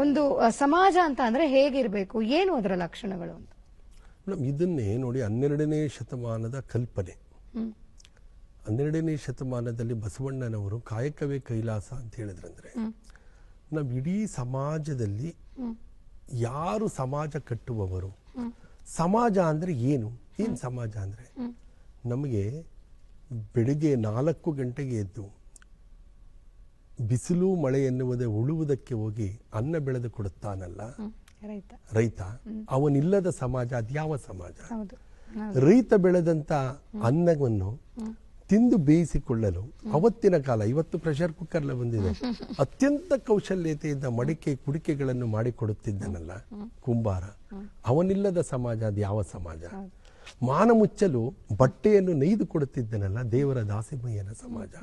ಒಂದು ಸಮಾಜ ಅಂತ ಅಂದ್ರೆ ಹೇಗಿರ್ಬೇಕು, ಏನು ಅದರ ಲಕ್ಷಣಗಳು ಅಂತ? ಮೇಡಮ್, ಇದನ್ನೇ ನೋಡಿ 12ನೇ ಶತಮಾನದ ಕಲ್ಪನೆ. 12ನೇ ಶತಮಾನದಲ್ಲಿ ಬಸವಣ್ಣನವರು ಕಾಯಕವೇ ಕೈಲಾಸ ಅಂತ ಹೇಳಿದ್ರಂದ್ರೆ, ನಾವು ಇಡೀ ಸಮಾಜದಲ್ಲಿ ಯಾರು ಸಮಾಜ ಕಟ್ಟುವವರು, ಸಮಾಜ ಅಂದ್ರೆ ಏನು ಸಮಾಜ ಅಂದ್ರೆ, ನಮಗೆ ಬೆಳಿಗ್ಗೆ 4 ಗಂಟೆಗೆ ಎದ್ದು ಬಿಸಿಲು ಮಳೆ ಎನ್ನುವುದೇ ಉಳುವುದಕ್ಕೆ ಹೋಗಿ ಅನ್ನ ಬೆಳೆದು ಕೊಡುತ್ತಾನಲ್ಲ ರೈತ, ಅವನಿಲ್ಲದ ಸಮಾಜ ಅದ್ಯಾವ ಸಮಾಜ? ರೈತ ಬೆಳೆದಂತ ಅನ್ನವನ್ನು ತಿಂದು ಬೇಯಿಸಿಕೊಳ್ಳಲು ಅವತ್ತಿನ ಕಾಲ, ಇವತ್ತು ಪ್ರೆಷರ್ ಕುಕ್ಕರ್ಲ ಬಂದಿದೆ, ಅತ್ಯಂತ ಕೌಶಲ್ಯತೆಯಿಂದ ಮಡಿಕೆ ಕುಡಿಕೆಗಳನ್ನು ಮಾಡಿಕೊಡುತ್ತಿದ್ದನಲ್ಲ ಕುಂಬಾರ, ಅವನಿಲ್ಲದ ಸಮಾಜ ಅದ್ಯಾವ ಸಮಾಜ? ಮಾನ ಮುಚ್ಚಲು ಬಟ್ಟೆಯನ್ನು ನೇಯ್ದು ಕೊಡುತ್ತಿದ್ದನಲ್ಲ ದೇವರ ದಾಸಿಮಯ್ಯನ ಸಮಾಜ,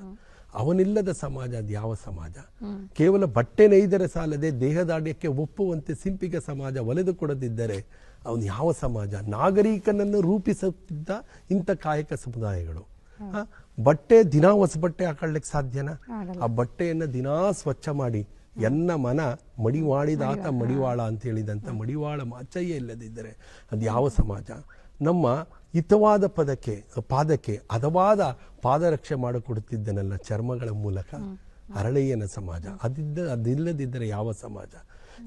ಅವನಿಲ್ಲದ ಸಮಾಜ ಅದ್ಯಾವ ಸಮಾಜ? ಕೇವಲ ಬಟ್ಟೆ ನೇಯ್ದರೆ ಸಾಲದೆ ದೇಹದಾಡ್ಯಕ್ಕೆ ಒಪ್ಪುವಂತೆ ಸಿಂಪಿಗೆ ಸಮಾಜ ಒಲೆದು ಕೊಡದಿದ್ದರೆ ಅವನು ಯಾವ ಸಮಾಜ? ನಾಗರಿಕನನ್ನು ರೂಪಿಸುತ್ತಿದ್ದ ಇಂಥ ಕಾಯಕ ಸಮುದಾಯಗಳು. ಬಟ್ಟೆ ದಿನಾ ಹೊಸ ಬಟ್ಟೆ ಹಾಕೊಳ್ಳಿಕ್ಕೆ ಸಾಧ್ಯನಾ? ಆ ಬಟ್ಟೆಯನ್ನ ದಿನಾ ಸ್ವಚ್ಛ ಮಾಡಿ ಎನ್ನ ಮನ ಮಡಿವಾಳಿದಾತ ಮಡಿವಾಳ ಅಂತ ಹೇಳಿದಂತ ಮಡಿವಾಳ ಮಾಚಯ್ಯ ಇಲ್ಲದಿದ್ದರೆ ಅದು ಯಾವ ಸಮಾಜ? ನಮ್ಮ ಹಿತವಾದ ಪಾದಕ್ಕೆ ಹದವಾದ ಪಾದರಕ್ಷೆ ಮಾಡಿಕೊಡುತ್ತಿದ್ದನಲ್ಲ ಚರ್ಮಗಳ ಮೂಲಕ ಅರಳೆಯನ ಸಮಾಜ, ಅದಿಲ್ಲದಿದ್ದರೆ ಯಾವ ಸಮಾಜ?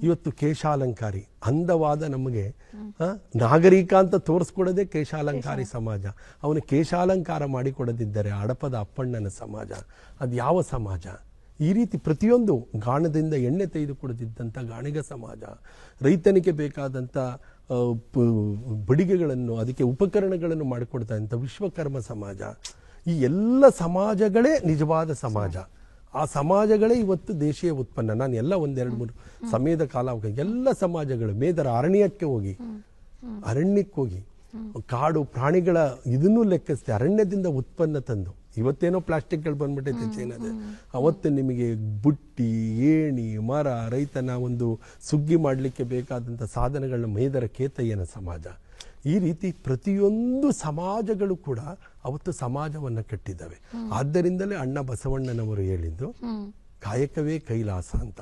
ಇವತ್ತು ಕೇಶಾಲಂಕಾರಿ ಅಂದವಾದ ನಮಗೆ ನಾಗರಿಕ ಅಂತ ತೋರಿಸ್ಕೊಡೋದೇ ಕೇಶಾಲಂಕಾರಿ ಸಮಾಜ. ಅವನು ಕೇಶಾಲಂಕಾರ ಮಾಡಿಕೊಡದಿದ್ದರೆ ಅಡಪದ ಅಪ್ಪಣ್ಣನ ಸಮಾಜ ಅದು ಯಾವ ಸಮಾಜ? ಈ ರೀತಿ ಪ್ರತಿಯೊಂದು ಗಾಣದಿಂದ ಎಣ್ಣೆ ತೆಗೆದುಕೊಡುತ್ತಿದ್ದಂಥ ಗಾಣಿಗ ಸಮಾಜ, ರೈತನಿಗೆ ಬೇಕಾದಂಥ ಬಡಿಗೆಗಳನ್ನು ಅದಕ್ಕೆ ಉಪಕರಣಗಳನ್ನು ಮಾಡಿಕೊಡ್ತಾ ಇದ್ದಂಥ ವಿಶ್ವಕರ್ಮ ಸಮಾಜ, ಈ ಎಲ್ಲ ಸಮಾಜಗಳೇ ನಿಜವಾದ ಸಮಾಜ. ಆ ಸಮಾಜಗಳೇ ಇವತ್ತು ದೇಶೀಯ ಉತ್ಪನ್ನ. ನಾನು ಎಲ್ಲ 1-2-3 ಸಮಯದ ಕಾಲ ಎಲ್ಲ ಸಮಾಜಗಳು ಮೇದರ ಅರಣ್ಯಕ್ಕೆ ಹೋಗಿ ಕಾಡು ಪ್ರಾಣಿಗಳ ಇದನ್ನೂ ಲೆಕ್ಕಿಸ್ತೆ ಅರಣ್ಯದಿಂದ ಉತ್ಪನ್ನ ತಂದು, ಇವತ್ತೇನೋ ಪ್ಲಾಸ್ಟಿಕ್ಗಳು ಬಂದ್ಬಿಟ್ಟೈತೆ ಚೈನಾದ, ಅವತ್ತು ನಿಮಗೆ ಬುಟ್ಟಿ, ಏಣಿ, ಮರ, ರೈತನ ಒಂದು ಸುಗ್ಗಿ ಮಾಡಲಿಕ್ಕೆ ಬೇಕಾದಂಥ ಸಾಧನಗಳನ್ನ ಮೇದರ ಕೇತಯ್ಯನ ಸಮಾಜ. ಈ ರೀತಿ ಪ್ರತಿಯೊಂದು ಸಮಾಜಗಳು ಕೂಡ ಅವತ್ತು ಸಮಾಜವನ್ನು ಕಟ್ಟಿದ್ದಾವೆ. ಆದ್ದರಿಂದಲೇ ಅಣ್ಣ ಬಸವಣ್ಣನವರು ಹೇಳಿದ್ದು ಕಾಯಕವೇ ಕೈಲಾಸ ಅಂತ.